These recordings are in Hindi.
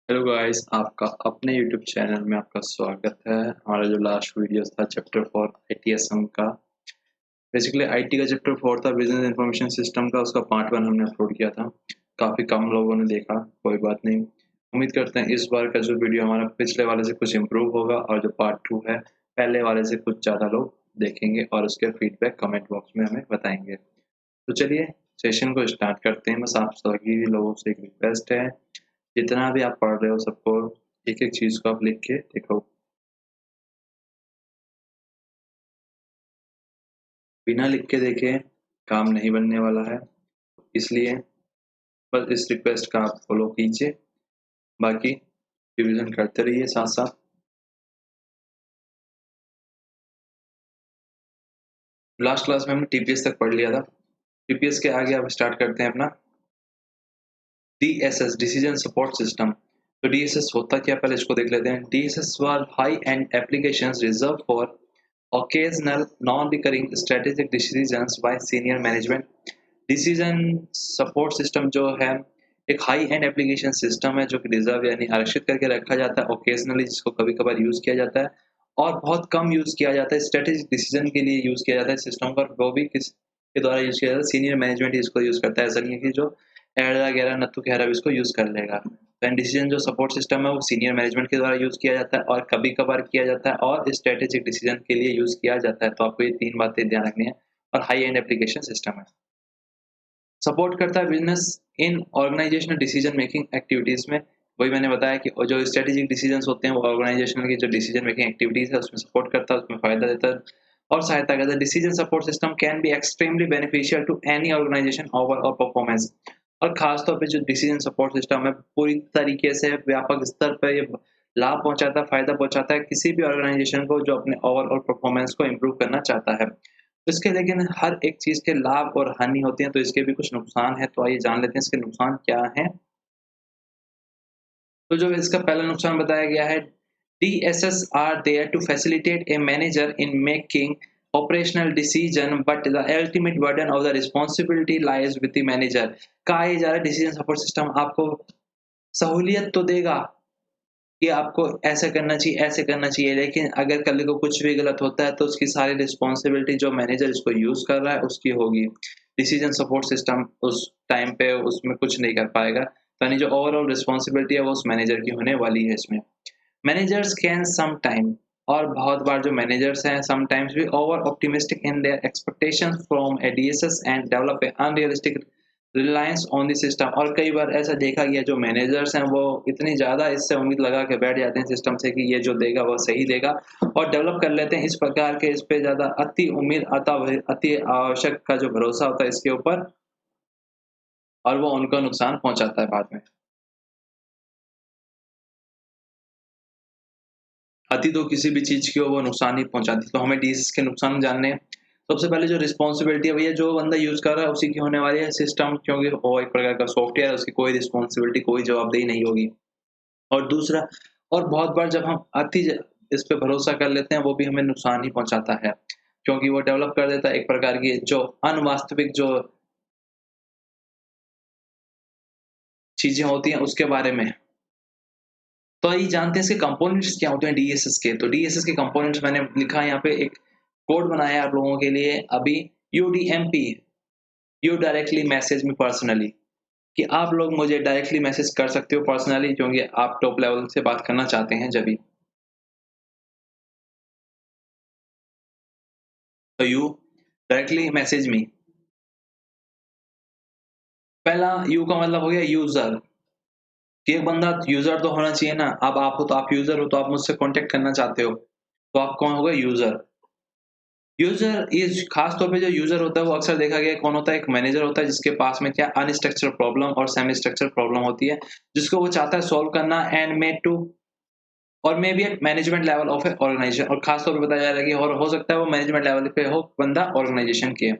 हेलो गाइस, आपका अपने यूट्यूब चैनल में आपका स्वागत है। हमारा जो लास्ट वीडियो था चैप्टर 4 आईटीएसएम का, बेसिकली आईटी का चैप्टर 4 था बिजनेस इंफॉर्मेशन सिस्टम का, उसका पार्ट 1 हमने अपलोड किया था। काफ़ी कम लोगों ने देखा, कोई बात नहीं। उम्मीद करते हैं इस बार का जो वीडियो हमारा पिछले वाले से कुछ इम्प्रूव होगा और जो पार्ट 2 है पहले वाले से कुछ ज़्यादा लोग देखेंगे और उसके फीडबैक कमेंट बॉक्स में हमें बताएंगे। तो चलिए सेशन को स्टार्ट करते हैं। बस आप सभी लोगों से एक रिक्वेस्ट है, जितना भी आप पढ़ रहे हो सबको एक-एक चीज़ को आप लिख के देखो। बिना लिख के देखे काम नहीं बनने वाला है, इसलिए बस इस रिक्वेस्ट का आप फॉलो कीजिए। बाकी रिवीजन करते रहिए साथ-साथ। लास्ट क्लास में हमने टीपीएस तक पढ़ लिया था। टीपीएस के आगे अब स्टार्ट करते हैं अपना डीएसएस डिसीजन सपोर्ट सिस्टम। तो डीएसएस होता क्या है पहले इसको देख लेते हैं। DSS were high and applications reserve for occasional non-recurring strategic decisions by senior management। Decision support system जो है एक हाई एंड एप्लीकेशन सिस्टम है जो कि रिजर्व यानी आरक्षित करके रखा जाता है ओकेजनली, जिसको कभी कभार यूज किया जाता है और बहुत कम यूज किया जाता है। स्ट्रेटेजिक डिसीजन के लिए यूज किया जाता है सिस्टम पर, वो भी किस के द्वारा यूज किया जाता है, सीनियर मैनेजमेंट इसको यूज करता है। ऐसा नहीं है कि जो एड़ा गैरा नत्थु खैरा भी इसको यूज कर लेगा। एंड डिसीजन जो सपोर्ट सिस्टम है वो सीनियर मैनेजमेंट के द्वारा यूज किया जाता है और कभी कभार किया जाता है और स्ट्रेटेजिक डिसीजन के लिए यूज किया जाता है। तो आपको ये तीन बातें ध्यान रखनी है। और हाई एंड एप्लीकेशन सिस्टम है, सपोर्ट करता है business in organizational decision making activities में। वही मैंने बताया कि जो स्ट्रेटेजिक डिसीजंस होते हैं वो ऑर्गेनाइजेशनल की जो डिसीजन मेकिंग एक्टिविटीज है उसमें सपोर्ट करता है, उसमें फायदा देता है और सहायता करता है। Decision support system can be extremely beneficial to any organisation overall performance. और खासतौर पे जो डिसीजन सपोर्ट सिस्टम है पूरी तरीके से व्यापक स्तर पर ये लाभ पहुंचाता है, फायदा पहुंचाता है किसी भी ऑर्गेनाइजेशन को जो अपने ओवरऑल परफॉर्मेंस को इम्प्रूव करना चाहता है। इसके लेकिन हर एक चीज़ के लाभ और हानि होती है, तो इसके भी कुछ नुकसान है। तो आइए जान लेते हैं इसके नुकसान क्या हैं। तो जो इसका पहला नुकसान बताया गया है, DSS are there to facilitate a manager in making operational decision, but the ultimate burden of the responsibility lies with the manager। कहा ये जा रहा है डिसीजन सपोर्ट सिस्टम आपको सहूलियत तो देगा कि आपको ऐसा करना चाहिए, ऐसे करना चाहिए, लेकिन अगर कल को कुछ भी गलत होता है तो उसकी सारी रिस्पॉन्सिबिलिटी जो मैनेजर इसको यूज़ कर रहा है उसकी होगी। डिसीजन सपोर्ट सिस्टम उस टाइम पे उसमें कुछ नहीं कर पाएगा, यानी जो ओवरऑल रिस्पॉन्सिबिलिटी है वो उस मैनेजर की होने वाली है इसमें। मैनेजर्स कैन सम टाइम, और बहुत बार जो मैनेजर्स हैं समटाइम्स भी over optimistic in their expectations from A DSS and develop a unrealistic reliance on the system. और कई बार ऐसा देखा गया जो मैनेजर्स हैं वो इतनी ज़्यादा इससे उम्मीद लगा के बैठ जाते हैं सिस्टम से कि ये जो देगा वो सही देगा और डेवलप कर लेते हैं इस प्रकार के, इस पे ज़्यादा अति उम्मीद अति आवश्यक का जो भरोसा होता है इसके ऊपर, और वो उनको नुकसान पहुंचाता है बाद में। अति तो किसी भी चीज़ की हो वो नुकसान ही पहुँचाती है। तो हमें डीएस के नुकसान जानने हैं। सबसे पहले जो रिस्पॉन्सिबिलिटी है भैया जो बंदा यूज़ कर रहा है उसी की होने वाली है सिस्टम, क्योंकि वो एक प्रकार का सॉफ्टवेयर है, उसकी कोई रिस्पॉन्सिबिलिटी, कोई जवाबदेही नहीं होगी। और दूसरा, और बहुत बार जब हम इस पे भरोसा कर लेते हैं वो भी हमें नुकसान ही पहुँचाता है। क्योंकि वो डेवलप कर देता है एक प्रकार की जो अनवास्तविक जो चीज़ें होती हैं उसके बारे में। तो आइए जानते हैं इसके कंपोनेंट्स क्या होते हैं डीएसएस के। तो डीएसएस के कंपोनेंट्स मैंने लिखा है यहाँ पे, एक कोड बनाया है आप लोगों के लिए अभी, UDMP, you directly message me personally, कि आप लोग मुझे डायरेक्टली मैसेज कर सकते हो पर्सनली, क्योंकि आप टॉप लेवल से बात करना चाहते हैं जब भी। तो यू डायरेक्टली मैसेज मी, पहला यू का मतलब हो गया यूजर, कि एक बंदा यूजर तो होना चाहिए ना। अब आप हो तो आप यूजर हो, तो आप मुझसे कांटेक्ट करना चाहते हो, तो आप कौन होगा, यूजर। यूज़र इज़ खास तौर पे जो यूज़र होता है वो अक्सर देखा गया है कौन होता है, एक मैनेजर होता है जिसके पास में क्या अनस्ट्रक्चर्ड प्रॉब्लम और सेमी स्ट्रक्चर्ड प्रॉब्लम होती है, जिसको वो चाहता है सॉल्व करना एंड मे टू, और may be at management level of a organization. और खास तौर पे बताया जा रहा है कि और हो सकता है वो मैनेजमेंट लेवल पे हो बंदा ऑर्गेनाइजेशन के।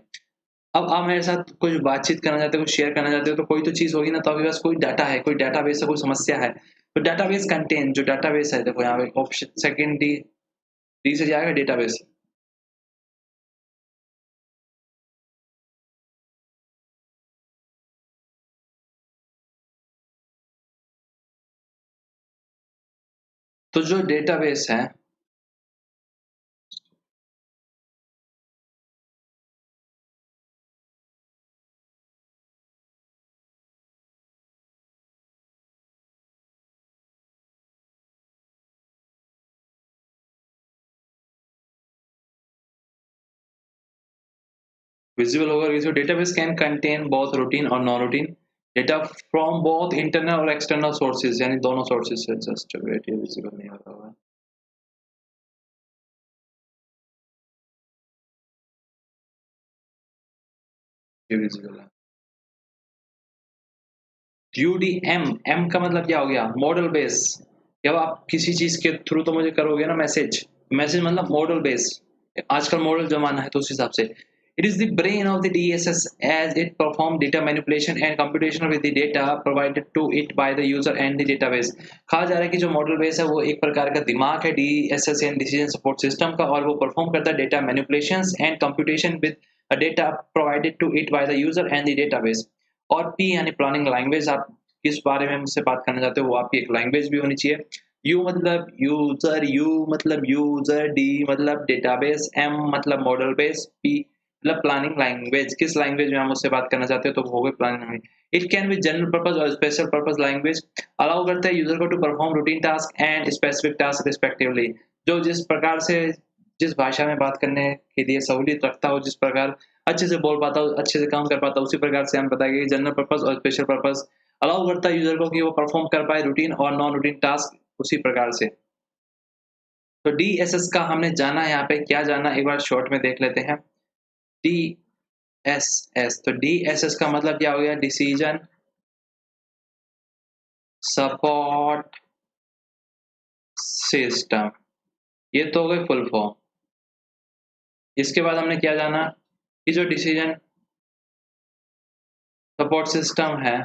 अब आप मेरे साथ कुछ बातचीत करना चाहते हो, कुछ शेयर करना चाहते हो, तो कोई तो चीज़ होगी ना, तो आपके पास कोई डाटा है, कोई डेटाबेस है, कोई समस्या है। तो डेटाबेस कंटेन, जो डेटाबेस है देखो यहाँ पे ऑप्शन सेकंड डी, डी से जाएगा डेटाबेस। तो जो डेटाबेस है विजिबल होगा कि जो database can contain both routine और non routine data from both internal और एक्सटर्नल सोर्सेज, यानी दोनों सोर्सेज से। जस्ट वेट, ये विजिबल नहीं होता होगा। ये विजिबल है। यूडीएम, एम का मतलब क्या हो गया? Model base. जब आप किसी चीज के थ्रू तो मुझे करोगे ना मैसेज, मैसेज मतलब मॉडल बेस। आजकल मॉडल जमाना है तो उस हिसाब से it is the brain of the DSS as it perform data manipulation and computation with the data provided to it by the user and the database. कहा जा रहा है कि जो मॉडल बेस है वो एक प्रकार का दिमाग है DSS and decision support system का, और वो परफॉर्म करता है data manipulations and computation with data provided to it by the user and the database. और पी यानी प्लानिंग लैंग्वेज। आप किस बारे में मुझसे बात करना चाहते हो वो आपकी एक लैंग्वेज भी होनी चाहिए। यू मतलब यूजर, यू मतलब यूजर, डी मतलब डेटाबेस, एम मतलब मॉडल बेस, पी मतलब प्लानिंग लैंग्वेज। किस लैंग्वेज में आप मुझसे बात करना चाहते हो तो वो होगी planning language. It can be general purpose और स्पेशल पर्पस लैंग्वेज। अलाउ करता है यूजर को to perform routine task and specific task respectively. जो जिस प्रकार से जिस भाषा में बात करने के लिए सहूलियत रखता हो, जिस प्रकार अच्छे से बोल पाता हो, अच्छे से काम कर पाता हो, उसी प्रकार से हम बताएंगे कि जनरल पर्पस और स्पेशल पर्पस अलाउ करता है यूजर को कि वो परफॉर्म कर पाए रूटीन और नॉन रूटीन टास्क उसी प्रकार से। तो डीएसएस का हमने जाना है, यहाँ पे क्या जाना एक बार शॉर्ट में देख लेते हैं। डीएसएस, तो डीएसएस का मतलब क्या हो गया? Decision support system. ये तो हो गई फुल फॉर्म। इसके बाद हमने क्या जाना कि जो डिसीजन सपोर्ट सिस्टम है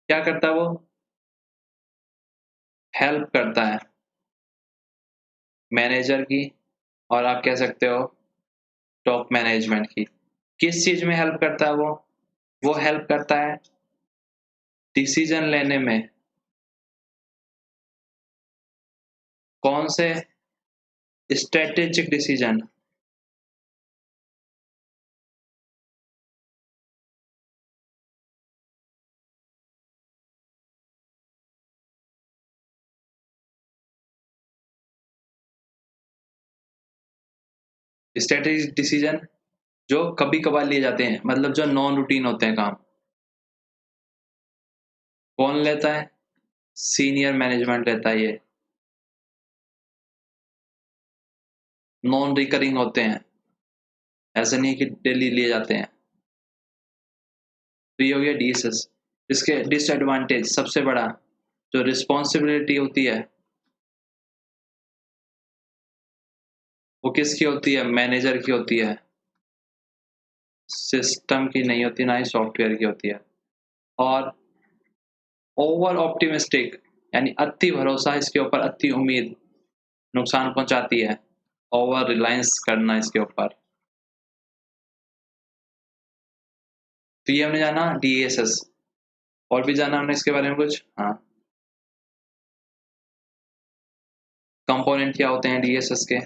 क्या करता है? वो हेल्प करता है मैनेजर की, और आप कह सकते हो टॉप मैनेजमेंट की। किस चीज में हेल्प करता है? वो हेल्प करता है डिसीजन लेने में। कौन से? Strategic decision. स्ट्रेटेजिक डिसीजन जो कभी कभार लिए जाते हैं, मतलब जो नॉन रूटीन होते हैं काम। कौन लेता है? सीनियर मैनेजमेंट लेता है। ये नॉन रिकरिंग होते हैं, ऐसा नहीं है कि डेली लिए जाते हैं। तो ये हो गया डीएसएस। इसके डिसएडवांटेज सबसे बड़ा, जो रिस्पॉन्सिबिलिटी होती है वो किसकी होती है? मैनेजर की होती है, सिस्टम की नहीं होती, ना ही सॉफ्टवेयर की होती है। और ओवर ऑप्टिमिस्टिक यानी अति भरोसा, इसके ऊपर अति उम्मीद नुकसान पहुंचाती है। ओवर रिलायंस करना इसके ऊपर। तो ये हमने जाना डीएसएस। और भी जाना हमने इसके बारे में कुछ? हाँ, कंपोनेंट क्या होते हैं डीएसएस के।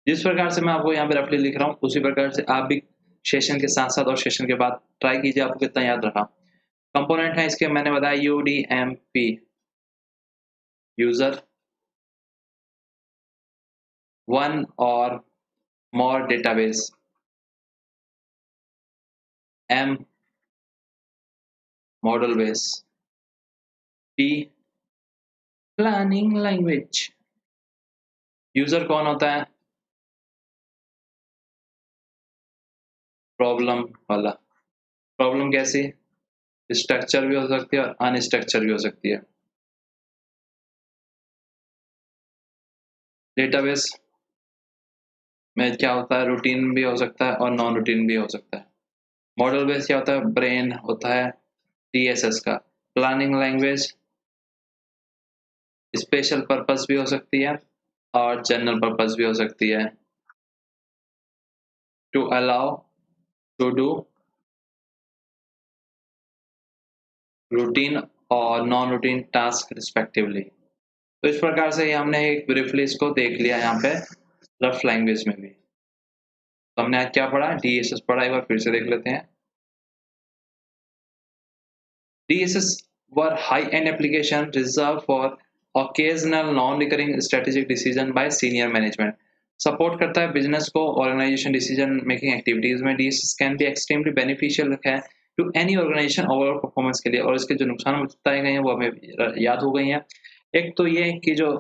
जिस प्रकार से मैं आपको यहाँ पे रफली लिख रहा हूँ उसी प्रकार से आप भी सेशन के साथ साथ और सेशन के बाद ट्राई कीजिए आपको कितना याद रखा। कंपोनेंट है इसके, मैंने बताया यूडीएमपी, यूजर, वन और more database, M model base, P planning language. User कौन होता है? प्रॉब्लम वाला। प्रॉब्लम कैसी? स्ट्रक्चर भी हो सकती है और अनस्ट्रक्चर भी हो सकती है। डेटाबेस में क्या होता है? रूटीन भी हो सकता है और नॉन रूटीन भी हो सकता है। मॉडल बेस क्या होता है? ब्रेन होता है डीएसएस का। प्लानिंग लैंग्वेज स्पेशल पर्पस भी हो सकती है और जनरल पर्पस भी हो सकती है। To allow to do routine और नॉन रूटीन टास्क रिस्पेक्टिवली। तो इस प्रकार से हमने एक ब्रीफली इसको देख लिया यहाँ पे रफ लैंग्वेज में भी। तो हमने आज क्या पढ़ा, डीएसएस पढ़ा, एक बार फिर से देख लेते हैं। DSS were high-end applications reserved for occasional non-recurring strategic decision by senior management. Support करता है बिजनेस को ऑर्गेनाइजेशन डिसीजन मेकिंग एक्टिविटीज में। DSS can be extremely beneficial है to any organisation overall performance के लिए। और इसके जो नुकसान बताए गए हैं वो हमें याद हो गई हैं। एक तो ये कि जो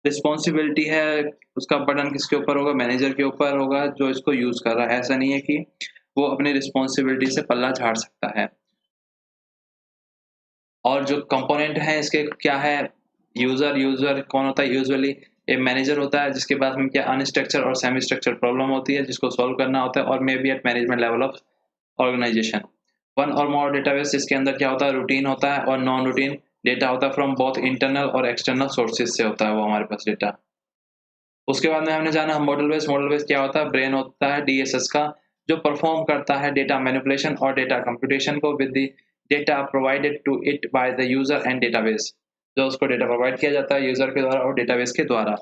रिस्पॉन्सिबिलिटी है उसका बर्डन किसके ऊपर होगा, मैनेजर के ऊपर होगा जो इसको यूज कर रहा है। ऐसा नहीं है कि वो अपनी रिस्पॉन्सिबिलिटी से पल्ला झाड़ सकता है। और जो कंपोनेंट है इसके क्या है, यूजर कौन होता है, यूजुअली एक मैनेजर होता है जिसके पास में क्या अनस्ट्रक्चर और सेमी स्ट्रक्चर प्रॉब्लम होती है जिसको सॉल्व करना होता है, और may be at management level of organization. One और मोर डेटाबेस जिसके अंदर क्या होता है, रूटीन होता है और नॉन रूटीन डेटा होता है फ्रॉम बोथ इंटरनल और एक्सटर्नल सोर्सेज से होता है वो हमारे पास डेटा। उसके बाद में हमने जाना मॉडल बेस क्या होता है, ब्रेन होता है डीएसएस का जो परफॉर्म करता है डेटा मैनिपुलेशन और डेटा कंप्यूटेशन को with the data provided to it by the user and database. जो उसको डेटा प्रोवाइड किया जाता है यूजर के द्वारा और डेटाबेस के द्वारा।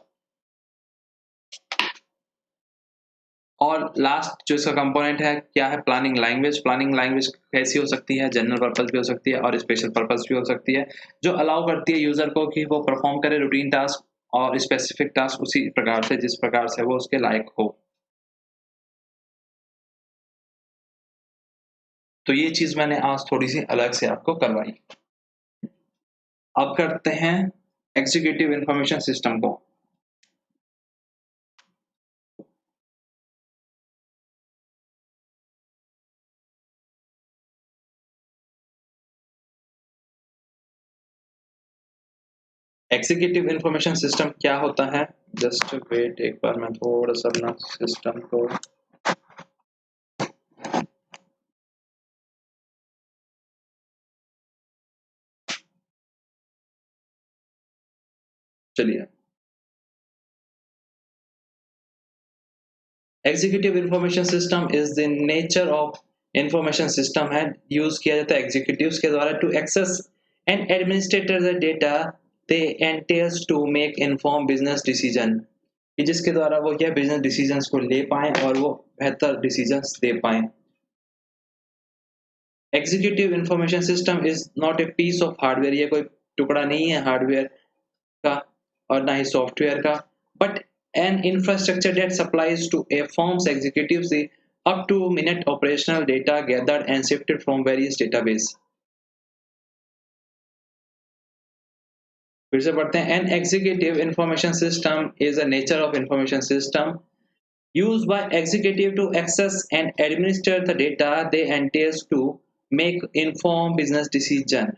और लास्ट जो इसका कंपोनेंट है क्या है, प्लानिंग लैंग्वेज। प्लानिंग लैंग्वेज कैसी हो सकती है, जनरल पर्पस भी हो सकती है और स्पेशल पर्पस भी हो सकती है, जो अलाउ करती है यूजर को कि वो परफॉर्म करे रूटीन टास्क और स्पेसिफिक टास्क उसी प्रकार से जिस प्रकार से वो उसके लायक हो। तो ये चीज मैंने आज थोड़ी सी अलग से आपको करवाई। अब करते हैं एग्जीक्यूटिव इंफॉर्मेशन सिस्टम को। एग्जीक्यूटिव इंफॉर्मेशन सिस्टम क्या होता है, जस्ट वेट, एक बार मैं थोड़ा सा अपना सिस्टम को चलिए। Executive information system is the nature of information system है यूज किया जाता है एग्जीक्यूटिव्स के द्वारा to access and administrator the data they entails to make inform business decision, कि जिसके द्वारा वो क्या बिजनेस डिसीजंस को ले पाए और वो बेहतर डिसीजंस दे पाए। Executive information system is not a piece of hardware, ये कोई टुकड़ा नहीं है हार्डवेयर का और ना ही सॉफ्टवेयर का, but an infrastructure that supplies to a firms executives the up to minute operational data gathered and shifted from various database. फिर से पढ़ते हैं, an executive information system is a nature of information system used by executive to access and administer the data they entails to make informed business decision।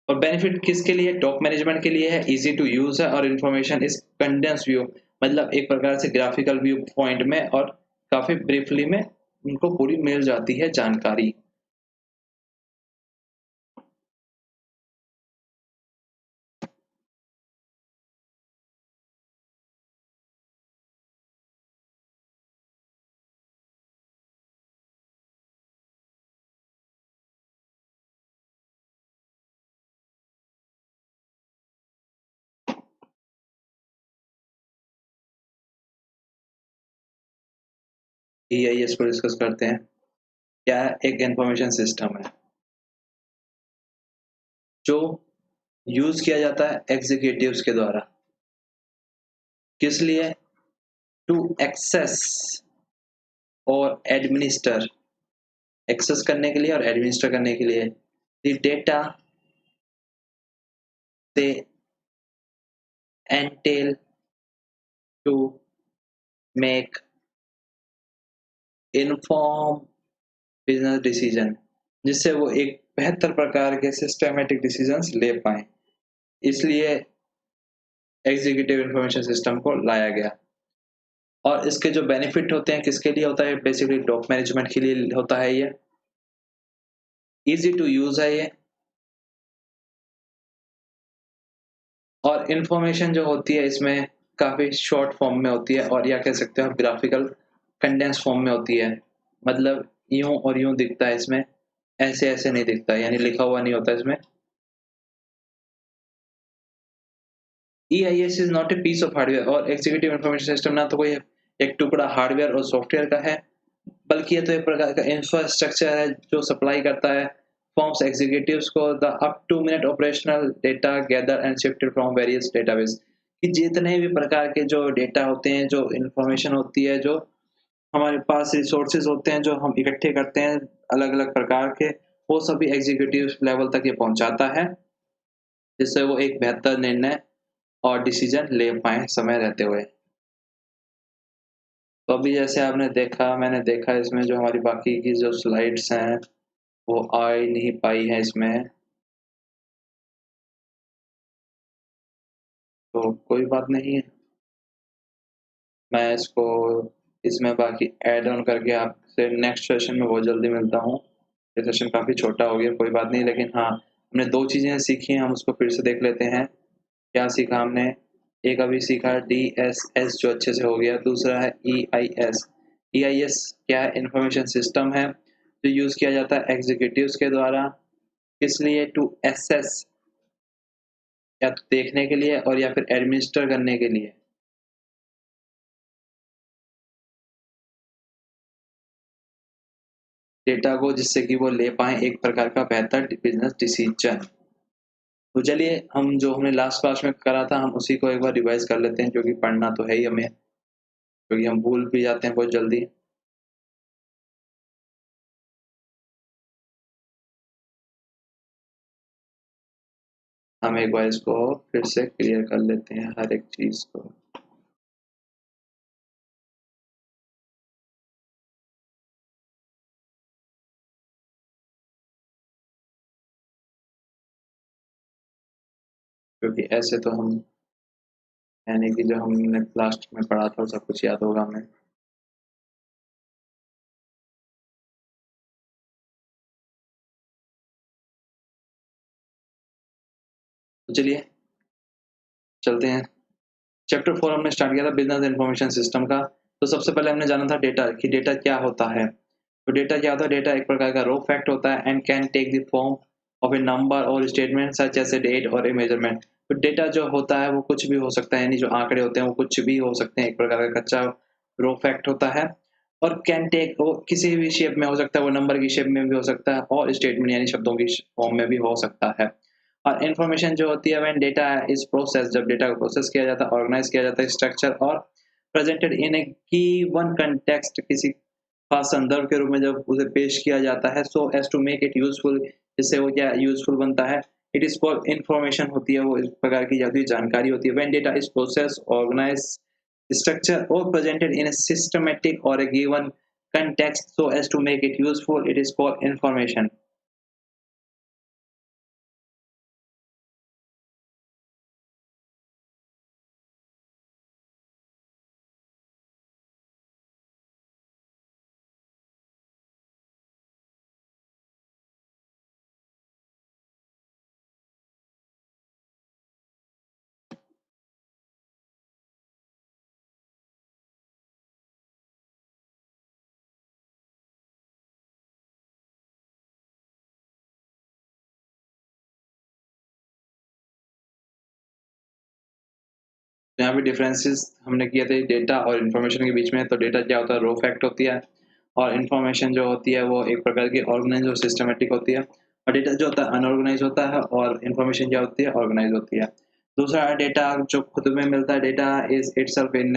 और बेनिफिट किसके लिए, टॉप मैनेजमेंट के लिए है, इजी टू यूज है और इंफॉर्मेशन इस कंडेंस व्यू, मतलब एक प्रकार से ग्राफिकल व्यू पॉइंट में और काफी ब्रीफली में उनको पूरी मिल जाती है जानकारी। EIS को डिस्कस करते हैं। क्या एक इंफॉर्मेशन सिस्टम है जो यूज किया जाता है एग्जीक्यूटिव्स के द्वारा, किस लिए, टू एक्सेस और एडमिनिस्टर, एक्सेस करने के लिए और एडमिनिस्टर करने के लिए the data they entail to make inform business decision, जिससे वो एक बेहतर प्रकार के सिस्टमेटिक डिसीजंस ले पाए। इसलिए एग्जीक्यूटिव इंफॉर्मेशन सिस्टम को लाया गया। और इसके जो बेनिफिट होते हैं किसके लिए होता है, बेसिकली टॉप मैनेजमेंट के लिए होता है। ये इजी टू यूज है ये, और इंफॉर्मेशन जो होती है इसमें काफी शॉर्ट फॉर्म में होती है और या कह सकते हो ग्राफिकल कंडेंस फॉर्म में होती है, मतलब यूं और यूं दिखता है इसमें ऐसे ऐसे नहीं दिखता, यानी लिखा हुआ नहीं होता इसमें। EIS is not a piece of hardware और एग्जीक्यूटिव इंफॉर्मेशन सिस्टम ना तो कोई एक टुकड़ा हार्डवेयर और सॉफ्टवेयर का है, बल्कि ये तो एक प्रकार का इंफ्रास्ट्रक्चर है जो सप्लाई करता है फॉर्म्स एग्जीक्यूटिव्स को the up to minute operational data gather and shifted from various database. कि जितने भी प्रकार के जो डेटा होते हैं, जो इंफॉर्मेशन होती है, जो हमारे पास रिसोर्सेज होते हैं, जो हम इकट्ठे करते हैं अलग अलग प्रकार के, वो सभी एग्जीक्यूटिव लेवल तक ये पहुंचाता है, जिससे वो एक बेहतर निर्णय और डिसीजन ले पाए समय रहते हुए। तो अभी जैसे आपने देखा, मैंने देखा इसमें जो हमारी बाकी की जो स्लाइड्स हैं वो आ ही नहीं पाई है इसमें, तो कोई बात नहीं है। मैं इसको इसमें बाकी ऐड ऑन करके आपसे नेक्स्ट सेशन में बहुत जल्दी मिलता हूँ। ये सेशन काफ़ी छोटा हो गया, कोई बात नहीं, लेकिन हाँ, हमने 2 चीज़ें सीखी हैं, हम उसको फिर से देख लेते हैं। क्या सीखा हमने? एक अभी सीखा DSS जो अच्छे से हो गया, दूसरा है EIS। EIS क्या है? इन्फॉर्मेशन सिस्टम है, जो यूज़ किया जाता है एग्जीक्यूटिव्स के द्वारा, इसलिए टू एसेस, या तो देखने के लिए और या फिर एडमिनिस्टर करने के लिए। डेटा को, जिससे कि वो ले पाएँ एक प्रकार का बेहतर बिज़नेस डिसीजन। तो चलिए, हम जो हमने लास्ट क्लास में करा था, हम उसी को एक बार रिवाइज़ कर लेते हैं, क्योंकि पढ़ना तो है ही हमें, क्योंकि हम भूल भी जाते हैं बहुत जल्दी। हम एक बार इसको फिर से क्लियर कर लेते हैं हर एक चीज़ को। क्योंकि ऐसे तो हम, यानी कि जो हमने लास्ट में पढ़ा था, वो सब कुछ याद होगा हमें। तो चलिए, चलते हैं। चैप्टर 4 हमने स्टार्ट किया था बिज़नेस इन्फॉर्मेशन सिस्टम का। तो सबसे पहले हमने जाना था डेटा, कि डेटा क्या होता है। तो डेटा क्या होता है? डेटा एक प्रकार का रॉ फैक्ट होता है and can take the form of a number और statement such as a date और ए मेजरमेंट। तो डेटा जो होता है वो कुछ भी हो सकता है, यानी जो आंकड़े होते हैं वो कुछ भी हो सकते हैं, एक प्रकार का कच्चा रॉ फैक्ट होता है। और कैन टेक, वो किसी भी शेप में हो सकता है, वो नंबर की शेप में भी हो सकता है और स्टेटमेंट यानी शब्दों की फॉर्म में भी हो सकता है। और इन्फॉर्मेशन जो होती है व्हेन डेटा इज प्रोसेस, जब डेटा को प्रोसेस किया जाता है, ऑर्गेनाइज किया जाता है, स्ट्रक्चर और presented in A given context, किसी खास संदर्भ के रूप में जब उसे पेश किया जाता है, so as to make it useful, जिससे वो क्या यूजफुल बनता है। इट इज कॉल्ड इन्फॉर्मेशन होती है, वो इस प्रकार की जाती जानकारी होती है। When data is process, organize, structure और प्रेजेंटेड इन ए सिस्टमेटिक और a given context so as to make it useful, it is called information. यहाँ पे डिफरेंसेस हमने किए थे डेटा और इन्फॉर्मेशन के बीच में। तो डेटा क्या होता है? रॉ फैक्ट होती है, और इन्फॉर्मेशन जो होती है वो एक प्रकार की ऑर्गेनाइज और सिस्टमेटिक होती है। और डेटा जो होता है अनऑर्गेनाइज होता है, और इन्फॉर्मेशन क्या होती है? ऑर्गेनाइज होती है। दूसरा है डेटा जो खुद में मिलता है, data is itself in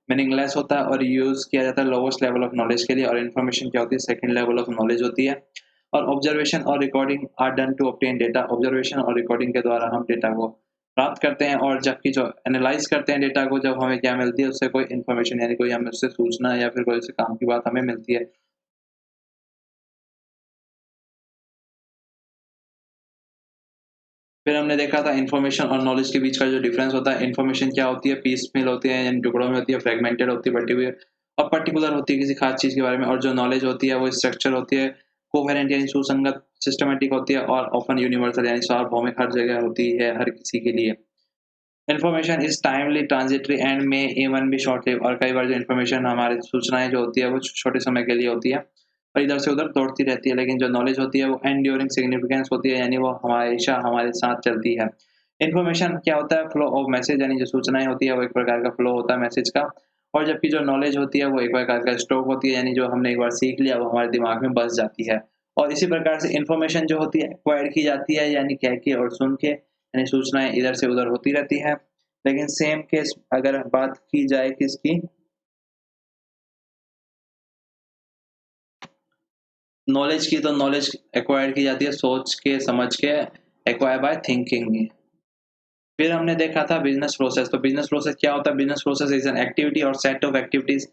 meaningless होता है और यूज किया जाता है लोवेस्ट लेवल ऑफ नॉलेज के लिए। और इन्फॉर्मेशन क्या होती है? सेकंड लेवल ऑफ नॉलेज होती है। और ऑब्जर्वेशन और recording are done to obtain data. Observation और रिकॉर्डिंग के द्वारा हम डेटा को प्राप्त करते हैं, और जबकि जो एनालाइज़ करते हैं डेटा को, जब हमें क्या मिलती है उससे कोई इन्फॉर्मेशन, यानी कोई हमें उससे सूचना या फिर कोई उससे काम की बात हमें मिलती है। फिर हमने देखा था इन्फॉर्मेशन और नॉलेज के बीच का जो डिफरेंस होता है। इन्फॉर्मेशन क्या होती है? पीसमील होती है, यानी टुकड़ों में होती है, फ्रेगमेंटेड होती है, बटी हुई है, और पर्टिकुलर होती है किसी खास चीज़ के बारे में। और जो नॉलेज होती है वो स्ट्रक्चर होती है, कोहेरेंट यानी सुसंगत, सिस्टमैटिक होती है, और ऑफन यूनिवर्सल यानी सार्वभौमिक, हर जगह होती है, हर किसी के लिए। Information is timely, transitory and may even be short live. और कई बार जो इन्फॉर्मेशन, हमारी सूचनाएँ जो होती है वो छोटे समय के लिए होती है, और इधर से उधर दौड़ती रहती है, लेकिन जो नॉलेज होती है वो एंड्यूरिंग सिग्निफिकेंस होती है, यानी वो हमेशा हमारे साथ चलती है। इन्फॉर्मेशन क्या होता है? फ्लो ऑफ मैसेज, यानी जो सूचनाएँ होती है वो एक प्रकार का फ्लो होता है मैसेज का, और जबकि जो नॉलेज होती है वो एक प्रकार का स्टॉक होती है, यानी जो हमने एक बार सीख लिया वो हमारे दिमाग में बस जाती है। और इसी प्रकार से इन्फॉर्मेशन जो होती है एक्वायर्ड की जाती है, यानी कह के और सुन के, यानी सूचनाएँ इधर से उधर होती रहती है। लेकिन सेम केस अगर बात की जाए किसकी, नॉलेज की, तो नॉलेज एक्वायर की जाती है सोच के, समझ के, एक्वायर बाय थिंकिंग। फिर हमने देखा था बिज़नेस प्रोसेस, तो बिज़नेस प्रोसेस क्या होता है? Business process is an activity और set of activities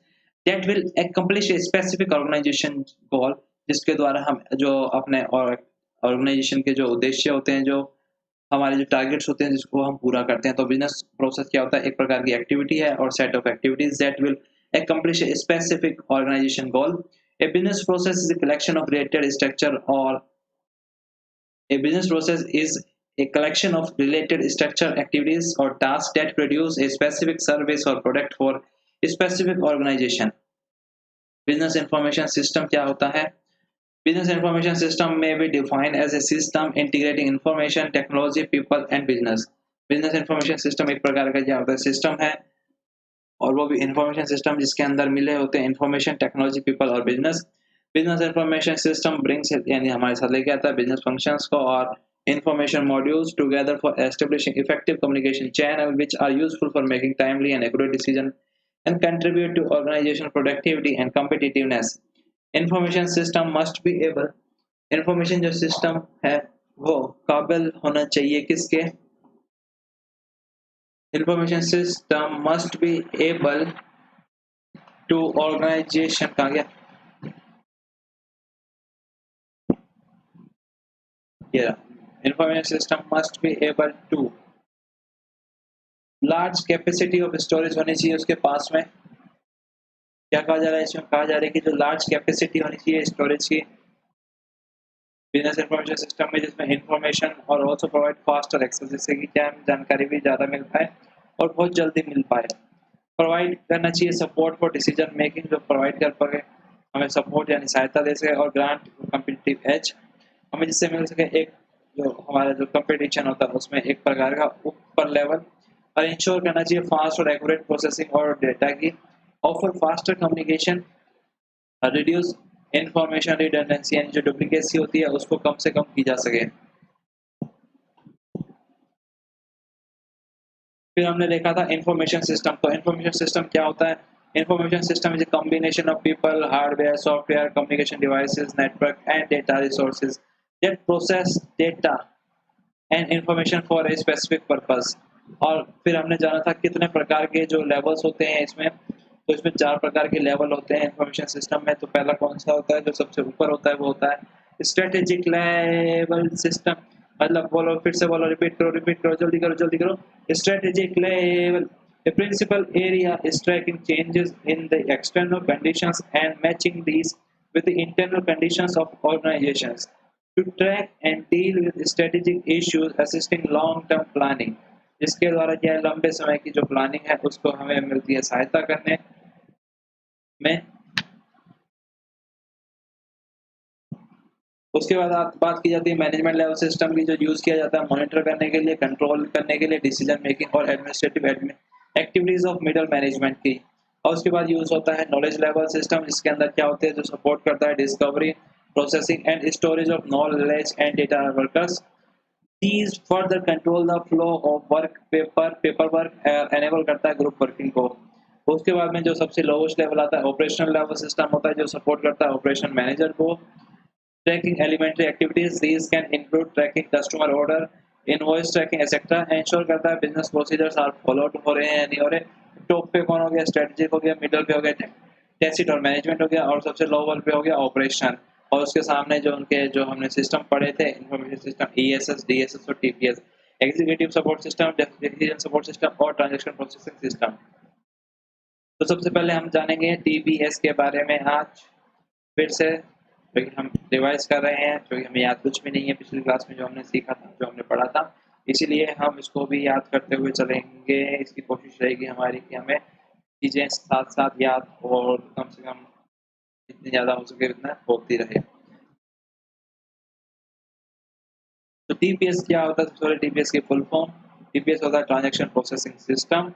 that will accomplish a specific organization goal, जिसके द्वारा हम जो अपने और ऑर्गेनाइजेशन के जो उद्देश्य होते हैं, जो हमारे जो टारगेट्स होते हैं जिसको हम पूरा करते हैं। तो बिज़नेस प्रोसेस क्या होता है? एक प्रकार की एक्टिविटी है और set of activities that will accomplish a specific organization goal। A business process is a collection of related structure or A business process is a collection of related structured activities or tasks that produce a specific service or product for a specific organization। Business information system क्या होता है? Business information system may be defined as a system integrating information, technology, people and business। Business information system एक प्रकार का क्या होता है? सिस्टम है, और वो भी इंफॉर्मेशन सिस्टम जिसके अंदर मिले होते हैं इंफॉर्मेशन, टेक्नोलॉजी, पीपल और business. Business information system brings, यानी हमारे साथ लेके आता है बिजनेस फंक्शंस को और information modules together for establishing effective communication channel which are useful for making timely and accurate decision and contribute to organisation productivity and competitiveness. Information system must be able, information जो सिस्टम है वो काबिल होना चाहिए किसके? Information system must be able to organisation, कहा गया ये, information system must be able to, large capacity of storage होनी चाहिए उसके पास में। क्या कहा जा रहा है इसमें? कहा जा रहा है कि जो लार्ज कैपेसिटी होनी चाहिए स्टोरेज की बिजनेस इंफॉर्मेशन सिस्टम में, जिसमें इंफॉर्मेशन और ऑल्सो प्रोवाइड फास्टर एक्सेस, जिससे कि क्या है, जानकारी भी ज़्यादा मिल पाए और बहुत जल्दी मिल पाए। प्रोवाइड करना चाहिए सपोर्ट फॉर डिसीजन मेकिंग, जो प्रोवाइड कर पाए हमें सपोर्ट यानी सहायता दे सके, और ग्रांट कम्पिटिटिव एज, हमें जिससे मिल सके एक जो हमारा जो कंपटीशन होता है उसमें एक प्रकार का ऊपर लेवल। और इंश्योर करना चाहिए फास्ट और एक्यूरेट प्रोसेसिंग और डेटा की, offer faster communication, reduce information redundancy, यानी जो डुप्लीकेसी होती है उसको कम से कम की जा सके। फिर हमने देखा था इंफॉर्मेशन सिस्टम, तो इंफॉर्मेशन सिस्टम क्या होता है? Information system is a combination of people, hardware, software, communication devices, network and data resources that process data and information for a specific purpose। और फिर हमने जाना था कितने प्रकार के जो लेवल्स होते हैं इसमें, तो इसमें 4 प्रकार के लेवल होते हैं इंफॉर्मेशन सिस्टम में। तो पहला कौन सा होता है? जो सबसे ऊपर होता है वो होता है स्ट्रेटेजिक लेवल सिस्टम। मतलब बोलो, फिर से बोलो, रिपीट करो, जल्दी करो। Strategic level, a principal area is tracking changes in the external conditions and matching these with the internal conditions of organizations to track and deal with strategic issues, assisting long term planning। इसके द्वारा क्या है, लंबे समय की जो प्लानिंग है उसको हमें मिलती है सहायता करने में। उसके बाद बात की जाती है मैनेजमेंट लेवल सिस्टम की, जो यूज किया जाता है मॉनिटर करने के लिए, कंट्रोल करने के लिए, डिसीजन मेकिंग और administrative activities of middle management की। और उसके बाद यूज होता है नॉलेज लेवल सिस्टम, जिसके अंदर क्या होते हैं, जो सपोर्ट करता है discovery, processing and storage of knowledge and data workers. These further control the flow of work, paper work enable करता है ग्रुप वर्किंग को। उसके बाद में जो सबसे लोवेस्ट लेवल आता है ऑपरेशनल लेवल सिस्टम होता है, जो सपोर्ट करता है ऑपरेशन मैनेजर को। Tracking elementary activities, these can include tracking customer order, invoice tracking etc। Ensure करता है business procedures are followed हो रहे हैं या नहीं हो रहे। टॉप पे कौन हो गया? स्ट्रेटेजिक हो गया, मिडल पे हो गया टैसिट और मैनेजमेंट हो गया, और सबसे लोअर पे हो गया ऑपरेशन। और उसके सामने जो उनके जो हमने सिस्टम पढ़े थे इंफॉर्मेशन सिस्टम, ईएसएस, डीएसएस और TPS, executive support system, decision support system और ट्रांजैक्शन प्रोसेसिंग सिस्टम। तो सबसे पहले हम जानेंगे टीपीएस के बारे में आज फिर से, क्योंकि हम रिवाइज कर रहे हैं, क्योंकि हमें याद कुछ भी नहीं है पिछली क्लास में जो हमने सीखा था, जो हमने पढ़ा था। इसीलिए हम इसको भी याद करते हुए चलेंगे। इसकी कोशिश रहेगी हमारी कि हमें चीज़ें साथ साथ याद और कम से कम जितनी ज़्यादा हो सके उतना होती रहे। तो टीपीएस क्या होता है? सबसे पहले टीपीएस की फुल फॉर्म, टीपीएस होता है transaction processing system.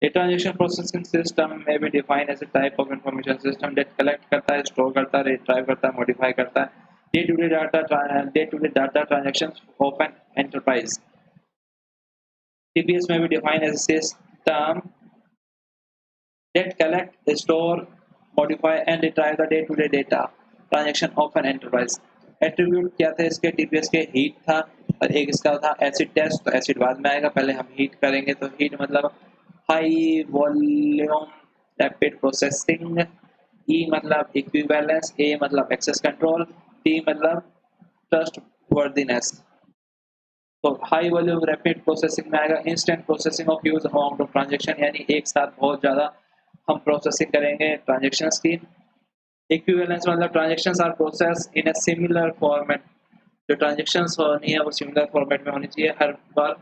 A transaction processing system may be defined as a type of information system that collect करता है, store करता है, retrieve करता है, modify करता है day-to-day data transactions of an enterprise. TPS may be defined as a system that collect, store, modify and retrieve the day-to-day data transaction of an enterprise. Attribute क्या थे इसके? TPS के heat था और एक इसका था acid test। तो acid बाद में आएगा, पहले हम heat करेंगे। तो heat मतलब हाई वॉल्यूम रैपिड प्रोसेसिंग, ई मतलब इक्विवेलेंस, ए मतलब एक्सेस कंट्रोल, टी मतलब ट्रस्ट वर्दीनेस। तो हाई वॉल्यूम रैपिड प्रोसेसिंग में आएगा instant processing of huge amount of transaction, यानी एक साथ बहुत ज़्यादा हम प्रोसेसिंग करेंगे ट्रांजेक्शन्स की। इक्विवेलेंस मतलब transactions are process in a similar format, जो ट्रांजेक्शन्स होनी है वो सिमिलर फॉर्मेट में होनी चाहिए हर बार।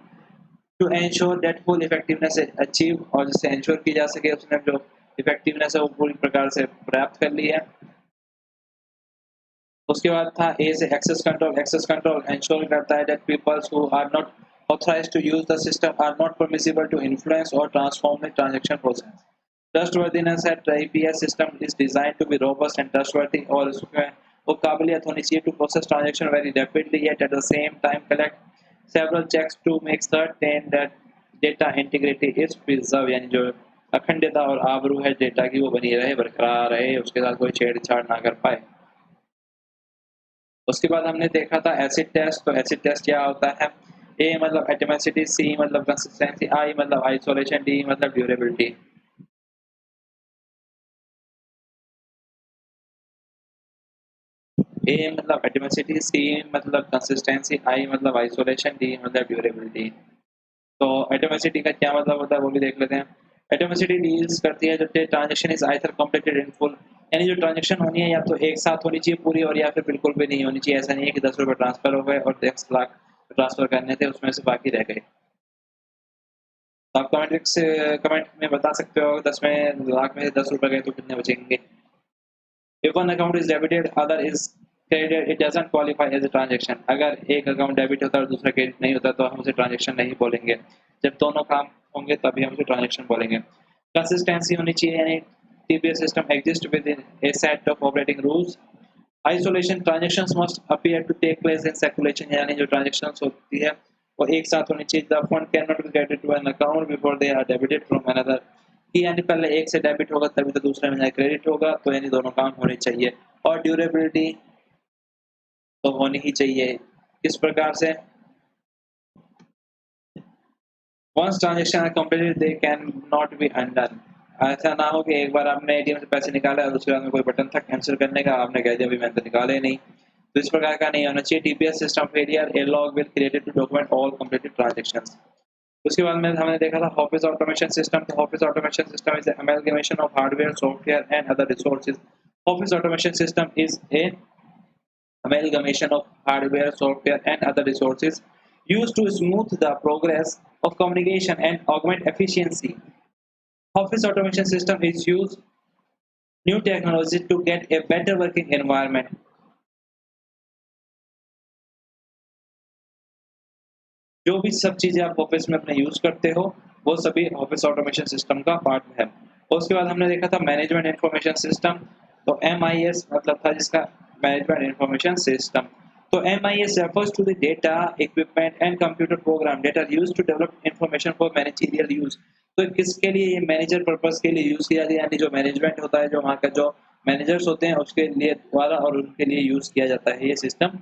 To ensure that full effectiveness achieve, और जिससे एंश्योर की जा सके उसने जो इफेक्टिवनेस है वो पूरी प्रकार से प्राप्त कर ली है। उसके बाद था ए से access control. Access control ensure करता है that peoples who are not authorized to use the system are not permissible to influence or transform the transaction process. Trustworthiness है, TPS system is designed to be robust and trustworthy, और उसमें वो काबिलियत होनी चाहिए to process transaction very rapidly yet at the same time collect several checks to make certain that data integrity is preserved, यानी जो अखंडता और आबरू है डेटा की वो बनी रहे, बरकरार रहे, उसके साथ कोई छेड़छाड़ ना कर पाए। उसके बाद हमने देखा था एसिड टेस्ट। तो एसिड टेस्ट क्या होता है? ए मतलब एटॉमिसिटी, सी मतलब कंसिस्टेंसी, आई मतलब आइसोलेशन, डी मतलब ड्यूरेबिलिटी। ए मतलब एटॉमिसिटी, सी मतलब कंसिस्टेंसी, आई मतलब आइसोलेशन, डी मतलब ड्यूरेबिलिटी। तो एटॉमिसिटी का क्या मतलब होता है वो भी देख लेते हैं। एटॉमिसिटी डील्स करती है जब transaction is either completed in full, यानी जो ट्रांजैक्शन होनी है या तो एक साथ होनी चाहिए पूरी, और या फिर बिल्कुल भी नहीं होनी चाहिए। ऐसा नहीं है कि 10 रुपये ट्रांसफर हो गए और 10 लाख ट्रांसफर करने थे उसमें से बाकी रह गए। तो आप कमेंट में बता सकते हो 10 में लाख में से 10 रुपये गए तो कितने बचेंगे। If one account is debited, other is credited, it doesn't qualify as a transaction. अगर एक अकाउंट डेबिट होता है और दूसरा क्रेडिट नहीं होता तो हम उसे ट्रांजेक्शन नहीं बोलेंगे। जब दोनों काम होंगे तभी हम उसे ट्रांजेक्शन बोलेंगे। कंसिस्टेंसी होनी चाहिए, यानी TPS system exist within a set of operating rules. Isolation, transactions must appear to take place in circulation, यानी जो ट्रांजेक्शंस होती है वो एक साथ होनी चाहिए। The fund can not be credited to an account before they are debited from another, कि यानी पहले एक से डेबिट होगा तभी तो दूसरे में क्रेडिट होगा, तो यानी दोनों काम होने चाहिए। और ड्यूरेबिलिटी तो होनी ही चाहिए। किस प्रकार से? Once transaction are completed they can not be undone. ऐसा ना हो कि एक बार आपने एटीएम से पैसे निकाले और दूसरे में कोई बटन था कैंसिल करने का, आपने कह दिया अभी मैंने तो निकाले नहीं। तो इस प्रकार का नहीं होना चाहिए। TPS system failure, a log will created to document all completed transactions. उसके बाद में हमने देखा था ऑफिस ऑटोमेशन सिस्टम। तो office automation system is amalgamation of hardware, software and other resources. Office automation system is a amalgamation of hardware, software, and other resources used to smooth the progress of communication and augment efficiency. Office automation system is use new technology to get a better working environment. जो भी सब चीजें आप ऑफिस में अपने यूज करते हो वो सभी ऑफिस ऑटोमेशन सिस्टम का पार्ट है। उसके बाद हमने देखा था मैनेजमेंट इंफॉर्मेशन सिस्टम। तो MIS मतलब था जिसका मैनेजमेंट इंफॉर्मेशन सिस्टम। तो MIS refers to the data, equipment and computer program that are used to develop information for managerial use. तो किसके लिए ये मैनेजर पर्पस के लिए यूज किया जाता है, यानी जो मैनेजमेंट होता है, जो वहाँ का जो मैनेजर्स होते हैं उसके लिए द्वारा और उनके लिए यूज किया जाता है ये सिस्टम।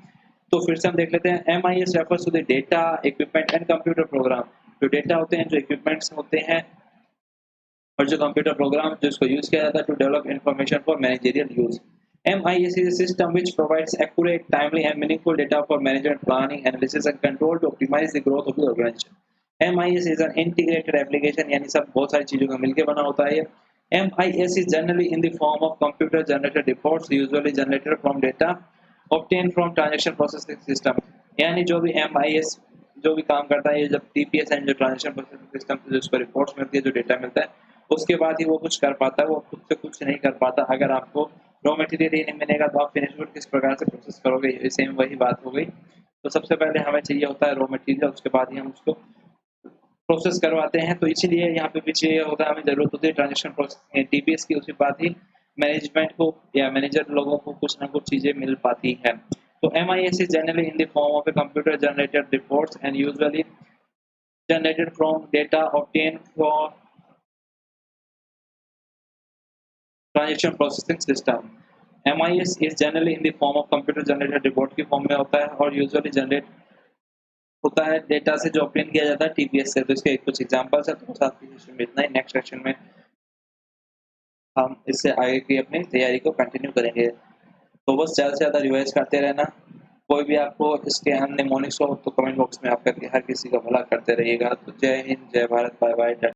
तो फिर से हम देख लेते हैं। MIS refers to the data, equipment and computer program। जो डेटा होते हैं, जो इक्विपमेंट्स होते हैं और जो कंप्यूटर प्रोग्राम जिसको यूज किया जाता है to develop information for managerial use. MIS is a system which provides accurate, timely and meaningful data for management planning, analysis and control to optimize the growth of the organization. MIS is an integrated application, यानी सब बहुत सारी चीजों का मिलके बना होता है ये। MIS is generally in the form of computer generated reports usually generated from data obtained from transaction processing system। यानी जो भी MIS जो भी काम करता है ये जब TPS एंड जो ट्रांजेक्शन प्रोसेसिंग सिस्टम से जिसको रिपोर्ट्स मिलती है, जो डेटा मिलता है उसके बाद ही वो कुछ कर पाता है, वो खुद से कुछ नहीं कर पाता। अगर आपको रॉ मटेरियल ही नहीं मिलेगा तो आप फिनिश गुड किस प्रकार से प्रोसेस करोगे, ये सेम वही बात हो गई। तो सबसे पहले हमें चाहिए होता है रॉ मटेरियल, उसके बाद ही हम उसको प्रोसेस करवाते हैं। तो इसीलिए यहाँ पे भी चाहिए होता है, हमें ज़रूरत होती है ट्रांजेक्शन प्रोसेस टीपीएस की, उसके बाद ही मैनेजमेंट को या मैनेजर लोगों को कुछ ना कुछ चीज़ें मिल पाती है। तो MIS is generally in the form of a computer generated reports and usually generated from data obtained from transaction processing system. MIS is generally in the form of computer generated report की फॉर्म में होता है और यूजुअली जनरेट होता है डेटा से जो ऑब्टेन किया जाता है टीपीएस से। तो इसके कुछ एग्जांपल्स हैं, तो बस आज की सेशन में इतना ही। नेक्स्ट सेशन में हम इससे आगे की अपनी तैयारी को कंटिन्यू करेंगे। तो बस ज़्यादा से ज़्यादा रिवाइज करते रहना। कोई भी आपको इसके अन्य मॉर्निंग शो तो कमेंट बॉक्स में आप करके हर किसी का भला करते रहिएगा। तो जय हिंद, जय भारत, बाय बाय।